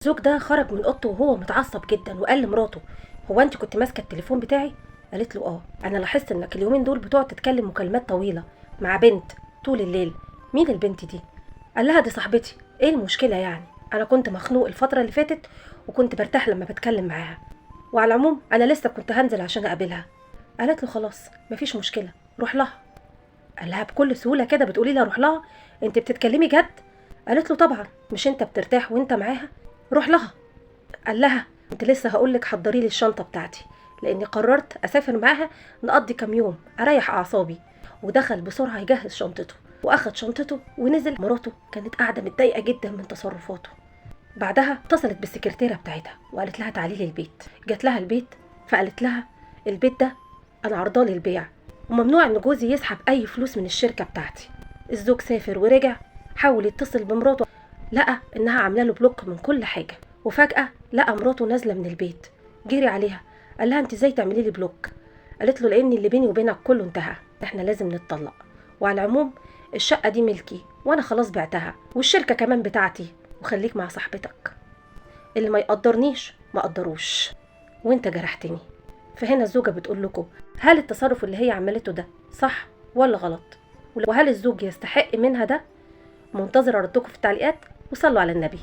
الزوج ده خرج من اوضته وهو متعصب جدا وقال لمراته: هو انت كنت ماسكه التليفون بتاعي؟ قالت له: اه، انا لاحظت انك اليومين دول بتقعد تتكلم مكالمات طويله مع بنت طول الليل. مين البنت دي؟ قال لها: دي صاحبتي. ايه المشكله يعني؟ انا كنت مخنوق الفتره اللي فاتت وكنت برتاح لما بتكلم معاها، وعلى العموم انا لسه كنت هنزل عشان اقابلها. قالت له: خلاص مفيش مشكله، روح لها. قال لها بكل سهوله كده بتقولي لي اروح لها؟ انت بتتكلمي جد؟ قالت له: طبعا، مش انت بترتاح وانت معاها؟ روح لها. قال لها: كنت لسه هقولك حضري لي الشنطه بتاعتي، لاني قررت اسافر معاها نقضي كام يوم اريح اعصابي. ودخل بسرعه يجهز شنطته واخد شنطته ونزل. مراته كانت قاعده متضايقه جدا من تصرفاته. بعدها اتصلت بالسكرتيره بتاعتها وقالت لها: تعالي لي البيت. جات لها البيت فقالت لها: البيت ده انا عرضاه للبيع، وممنوع ان جوزي يسحب اي فلوس من الشركه بتاعتي. الزوج سافر ورجع، حاول يتصل بمراته، لقى انها عامله له بلوك من كل حاجه. وفجاه لقى مراته نازله من البيت، جري عليها قال لها: انت ازاي تعملي لي بلوك؟ قالت له: لان اللي بيني وبينك كله انتهى، احنا لازم نتطلق، وعلى العموم الشقه دي ملكي وانا خلاص بعتها، والشركه كمان بتاعتي، وخليك مع صاحبتك. اللي ما يقدرنيش ما قدروش، وانت جرحتني. فهنا الزوجه بتقول لكم: هل التصرف اللي هي عملته ده صح ولا غلط؟ وهل الزوج يستحق منها ده؟ منتظره ردكم في التعليقات، وصلوا على النبي.